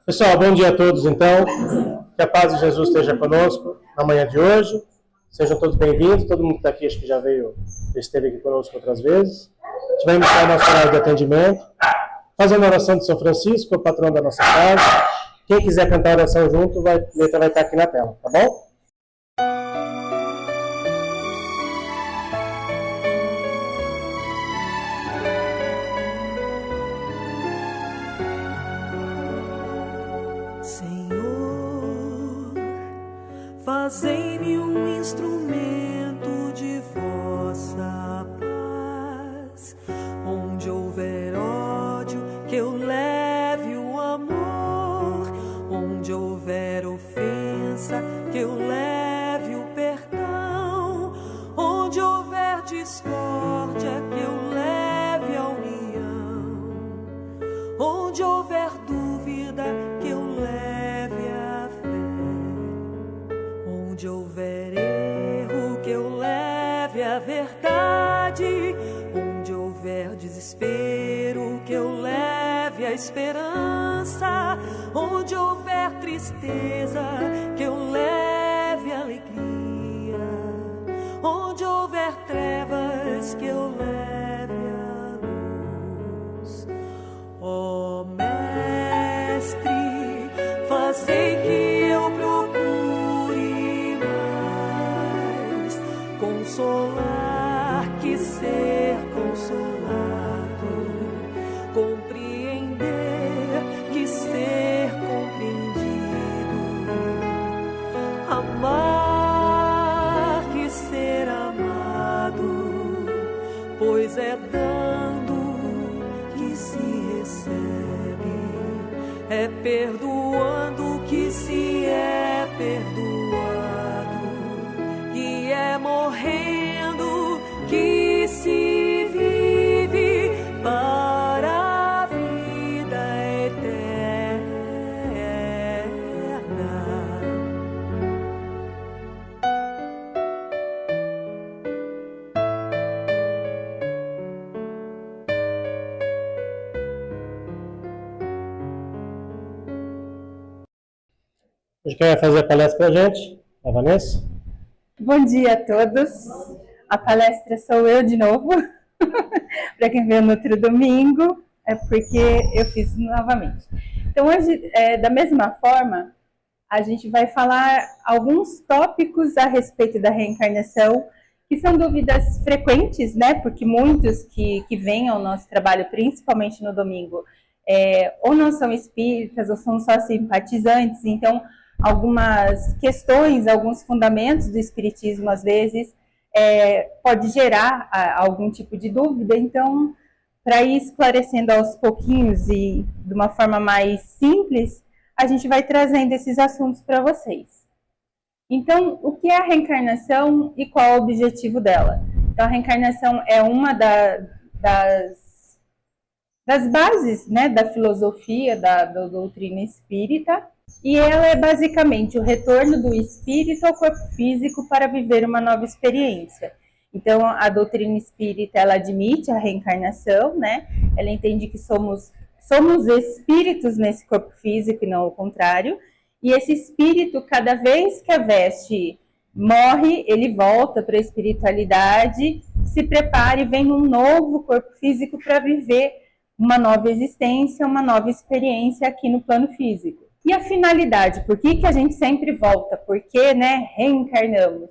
Pessoal, bom dia a todos, então. Que a paz de Jesus esteja conosco na manhã de hoje. Sejam todos bem-vindos. Todo mundo que está aqui, acho que já esteve aqui conosco outras vezes. A gente vai iniciar nosso horário de atendimento, fazendo a oração de São Francisco, o patrão da nossa casa. Quem quiser cantar a oração junto, a letra vai estar aqui na tela, tá bom? Fazei-me um instrumento de vossa paz. Onde houver ódio, que eu leve o amor. Onde houver ofensa, que eu leve o perdão. Onde houver discórdia, que eu leve a união. Onde houver dúvida, que eu leve a fé. Onde houver erro, que eu leve a verdade. Onde houver desespero, que eu leve a esperança. Onde houver tristeza, que eu leve a alegria. Onde houver trevas, que eu leve a luz. Ó Mestre, fazei que eu procure consolar que ser consolado, compreender que ser compreendido, amar que ser amado, pois é dando que se recebe, é perdoando que se é perdoado, e é morrendo que se vive para a vida eterna. Hoje quem vai fazer a palestra para a gente? A Vanessa? Bom dia a todos. A palestra sou eu de novo. Para quem veio no outro domingo, é porque eu fiz novamente. Então, hoje, da mesma forma, a gente vai falar alguns tópicos a respeito da reencarnação, que são dúvidas frequentes, né? Porque muitos que vêm ao nosso trabalho, principalmente no domingo, ou não são espíritas, ou são só simpatizantes. Então, algumas questões, alguns fundamentos do espiritismo, às vezes, pode gerar algum tipo de dúvida. Então, para ir esclarecendo aos pouquinhos e de uma forma mais simples, a gente vai trazendo esses assuntos para vocês. Então, o que é a reencarnação e qual é o objetivo dela? Então, a reencarnação é uma das bases, né, da filosofia, da doutrina espírita, e ela é basicamente o retorno do espírito ao corpo físico para viver uma nova experiência. Então, a doutrina espírita, ela admite a reencarnação, né? Ela entende que somos espíritos nesse corpo físico e não o contrário. E esse espírito, cada vez que a veste morre, ele volta para a espiritualidade, se prepara e vem num novo corpo físico para viver uma nova existência, uma nova experiência aqui no plano físico. E a finalidade, por que a gente sempre volta? Porque, né, reencarnamos?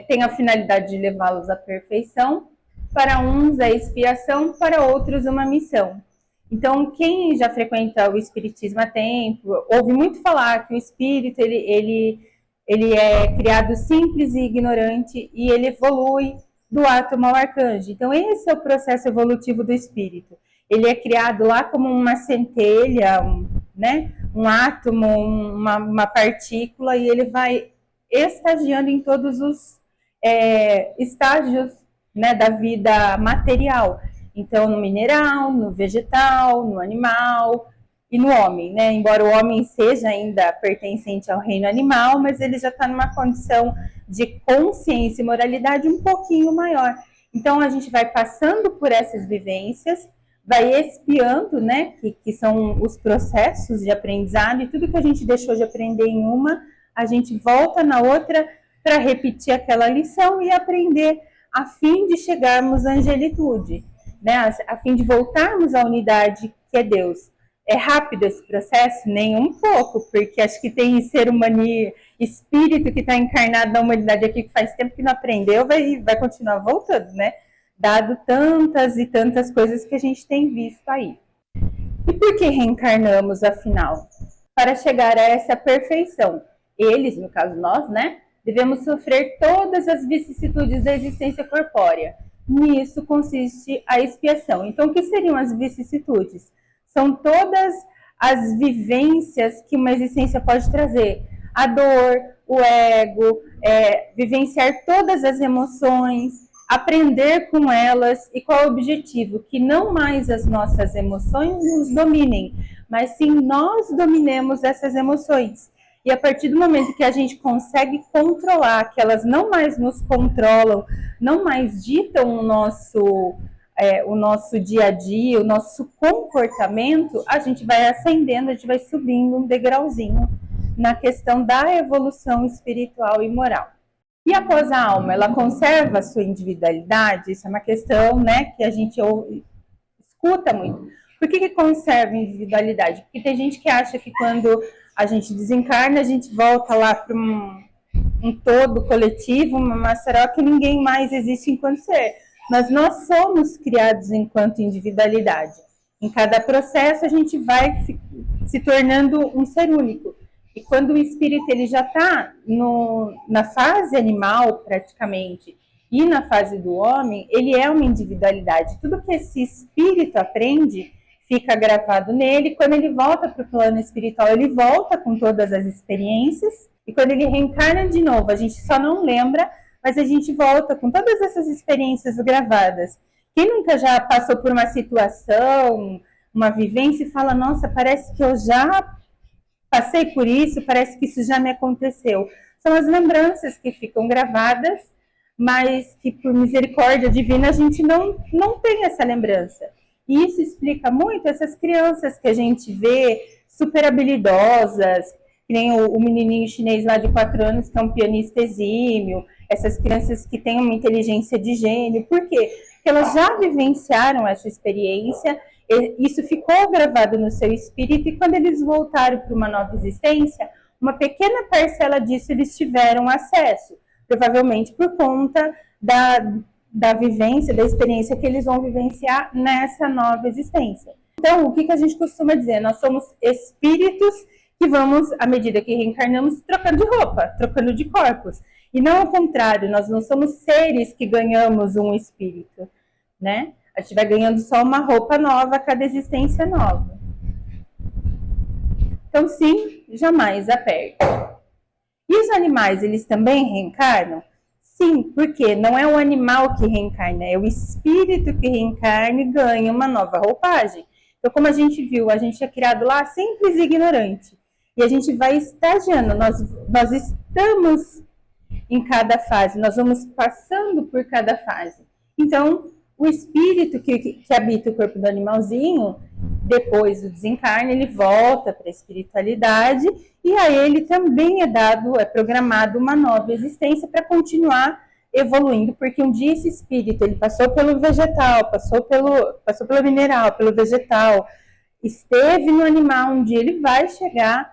Tem a finalidade de levá-los à perfeição, para uns é expiação, para outros uma missão. Então, quem já frequenta o espiritismo há tempo, ouve muito falar que o espírito ele é criado simples e ignorante e ele evolui do átomo ao arcanjo. Então, esse é o processo evolutivo do espírito. Ele é criado lá como uma centelha, um átomo, uma partícula, e ele vai estagiando em todos os estágios, né, da vida material. Então, no mineral, no vegetal, no animal e no homem, né? Embora o homem seja ainda pertencente ao reino animal, mas ele já está numa condição de consciência e moralidade um pouquinho maior. Então, a gente vai passando por essas vivências vai expiando, né, que são os processos de aprendizado, e tudo que a gente deixou de aprender em uma, a gente volta na outra para repetir aquela lição e aprender a fim de chegarmos à angelitude, né, a fim de voltarmos à unidade que é Deus. É rápido esse processo? Nem um pouco, porque acho que tem ser humano, espírito que está encarnado na humanidade aqui, que faz tempo que não aprendeu, vai continuar voltando, né? Dado tantas e tantas coisas que a gente tem visto aí. E por que reencarnamos, afinal? Para chegar a essa perfeição. Eles, no caso nós, né? Devemos sofrer todas as vicissitudes da existência corpórea. Nisso consiste a expiação. Então, o que seriam as vicissitudes? São todas as vivências que uma existência pode trazer. A dor, o ego, vivenciar todas as emoções, aprender com elas. E qual é o objetivo? Que não mais as nossas emoções nos dominem, mas sim nós dominemos essas emoções. E a partir do momento que a gente consegue controlar, que elas não mais nos controlam, não mais ditam o nosso dia a dia, o nosso comportamento, a gente vai ascendendo, a gente vai subindo um degrauzinho na questão da evolução espiritual e moral. E após a alma, ela conserva a sua individualidade? Isso é uma questão, né, que a gente escuta muito. Por que conserva a individualidade? Porque tem gente que acha que quando a gente desencarna, a gente volta lá para um todo coletivo, uma maçaroca, que ninguém mais existe enquanto ser. Mas nós somos criados enquanto individualidade. Em cada processo a gente vai se tornando um ser único. E quando o espírito ele já está na fase animal, praticamente, e na fase do homem, ele é uma individualidade. Tudo que esse espírito aprende fica gravado nele. Quando ele volta para o plano espiritual, ele volta com todas as experiências. E quando ele reencarna de novo, a gente só não lembra, mas a gente volta com todas essas experiências gravadas. Quem nunca já passou por uma situação, uma vivência e fala, nossa, parece que eu já passei por isso, parece que isso já me aconteceu. São as lembranças que ficam gravadas, mas que por misericórdia divina a gente não tem essa lembrança. E isso explica muito essas crianças que a gente vê super habilidosas, que nem o menininho chinês lá de 4 anos, que é um pianista exímio, essas crianças que têm uma inteligência de gênio. Por quê? Porque elas já vivenciaram essa experiência, isso ficou gravado no seu espírito, e quando eles voltaram para uma nova existência, uma pequena parcela disso eles tiveram acesso, provavelmente por conta da vivência, da experiência que eles vão vivenciar nessa nova existência. Então, o que a gente costuma dizer? Nós somos espíritos que vamos, à medida que reencarnamos, trocando de roupa, trocando de corpos. E não ao contrário, nós não somos seres que ganhamos um espírito, né? A gente vai ganhando só uma roupa nova a cada existência nova. Então, sim, jamais aperta. E os animais, eles também reencarnam? Sim, porque não é o animal que reencarna, é o espírito que reencarna e ganha uma nova roupagem. Então, como a gente viu, a gente é criado lá simples e ignorante. E a gente vai estagiando, nós estamos em cada fase, nós vamos passando por cada fase. Então, o espírito que habita o corpo do animalzinho, depois do desencarne, ele volta para a espiritualidade e a ele também é programado uma nova existência para continuar evoluindo, porque um dia esse espírito, ele passou pelo vegetal, passou pelo mineral, pelo vegetal, esteve no animal, um dia ele vai chegar,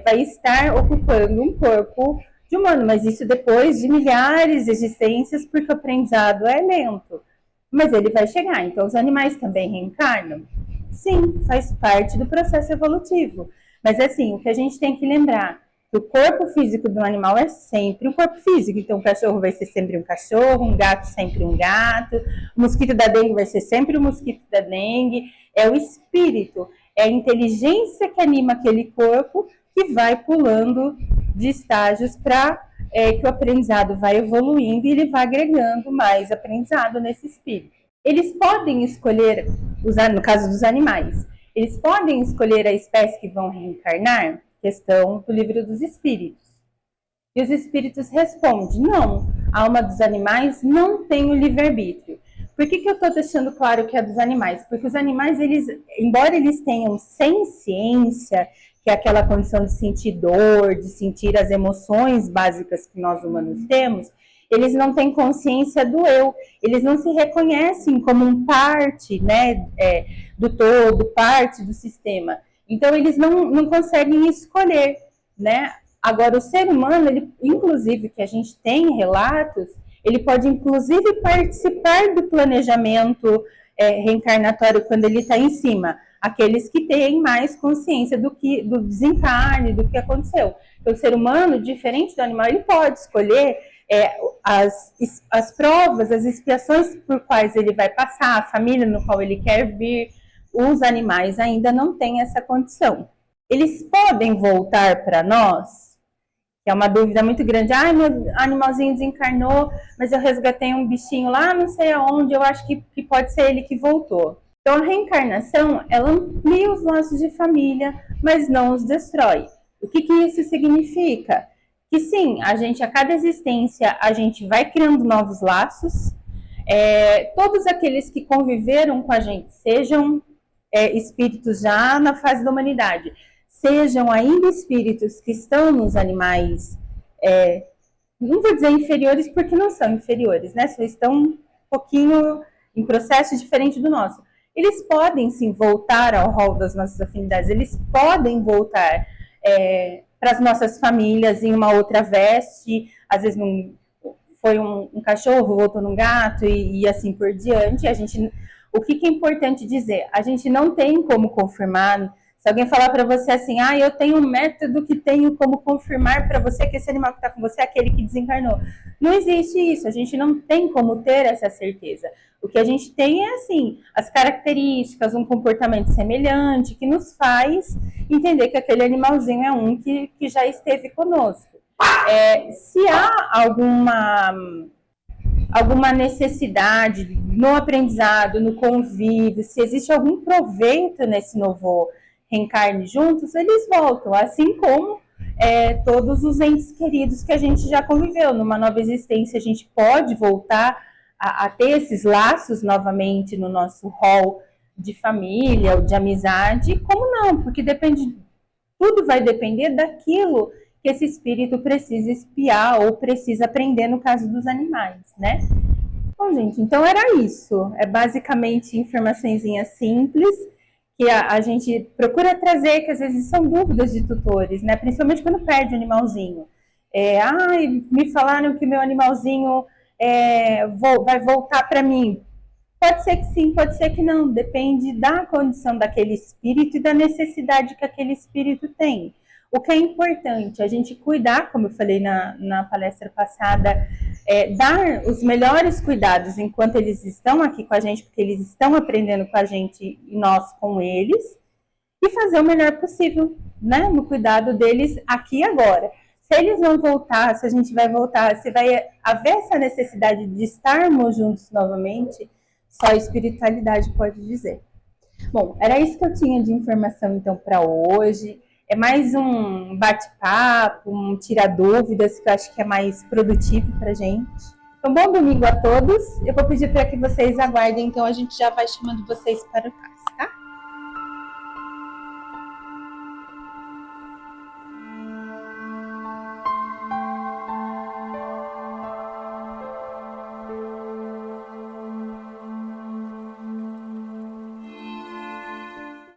vai estar ocupando um corpo de humano, mas isso depois de milhares de existências, porque o aprendizado é lento. Mas ele vai chegar. Então, os animais também reencarnam? Sim, faz parte do processo evolutivo. Mas, assim, o que a gente tem que lembrar, que o corpo físico do animal é sempre um corpo físico. Então, o cachorro vai ser sempre um cachorro, um gato sempre um gato, o mosquito da dengue vai ser sempre o mosquito da dengue. É o espírito, é a inteligência que anima aquele corpo que vai pulando de estágios para que o aprendizado vai evoluindo e ele vai agregando mais aprendizado nesse espírito. Eles podem escolher, no caso dos animais, eles podem escolher a espécie que vão reencarnar? Questão do Livro dos Espíritos. E os espíritos respondem, não, a alma dos animais não tem o livre-arbítrio. Por que eu estou deixando claro que é dos animais? Porque os animais, eles, embora eles tenham senciência, que é aquela condição de sentir dor, de sentir as emoções básicas que nós humanos temos, eles não têm consciência do eu, eles não se reconhecem como um parte, né, do todo, parte do sistema. Então, eles não conseguem escolher, né? Agora, o ser humano, ele, inclusive, que a gente tem relatos, ele pode, inclusive, participar do planejamento reencarnatório quando ele está em cima. Aqueles que têm mais consciência do desencarne, do que aconteceu. Então, o ser humano, diferente do animal, ele pode escolher as provas, as expiações por quais ele vai passar, a família no qual ele quer vir. Os animais ainda não têm essa condição. Eles podem voltar para nós? Que é uma dúvida muito grande. Ah, meu animalzinho desencarnou, mas eu resgatei um bichinho lá, não sei aonde, eu acho que pode ser ele que voltou. Então, a reencarnação, ela amplia os laços de família, mas não os destrói. O que isso significa? Que sim, a cada existência, a gente vai criando novos laços. Todos aqueles que conviveram com a gente, sejam espíritos já na fase da humanidade, sejam ainda espíritos que estão nos animais, não vou dizer inferiores, porque não são inferiores, né? Só estão um pouquinho em processo diferente do nosso. Eles podem sim voltar ao rol das nossas afinidades, eles podem voltar para as nossas famílias em uma outra veste, às vezes foi um cachorro, voltou num gato e assim por diante. O que é importante dizer? A gente não tem como confirmar. Se alguém falar para você assim, eu tenho um método que tenho como confirmar para você que esse animal que está com você é aquele que desencarnou. Não existe isso, a gente não tem como ter essa certeza. O que a gente tem é, assim, as características, um comportamento semelhante, que nos faz entender que aquele animalzinho é um que já esteve conosco. Se há alguma necessidade no aprendizado, no convívio, se existe algum proveito nesse novo reencarne juntos, eles voltam, assim como todos os entes queridos que a gente já conviveu. Numa nova existência, a gente pode voltar a ter esses laços novamente no nosso rol de família ou de amizade, como não? Porque tudo vai depender daquilo que esse espírito precisa espiar ou precisa aprender no caso dos animais, né? Bom, gente, então era isso. É basicamente informaçõezinha simples que a gente procura trazer, que às vezes são dúvidas de tutores, né? Principalmente quando perde o animalzinho. Me falaram que o meu animalzinho vai voltar para mim. Pode ser que sim, pode ser que não. Depende da condição daquele espírito e da necessidade que aquele espírito tem. O que é importante, a gente cuidar, como eu falei na palestra passada, dar os melhores cuidados enquanto eles estão aqui com a gente, porque eles estão aprendendo com a gente e nós com eles, e fazer o melhor possível, né, no cuidado deles aqui e agora. Se eles vão voltar, se a gente vai voltar, se vai haver essa necessidade de estarmos juntos novamente, só a espiritualidade pode dizer. Bom, era isso que eu tinha de informação então para hoje. É mais um bate-papo, um tira-dúvidas, que eu acho que é mais produtivo para a gente. Então, bom domingo a todos. Eu vou pedir para que vocês aguardem, então a gente já vai chamando vocês para o caso.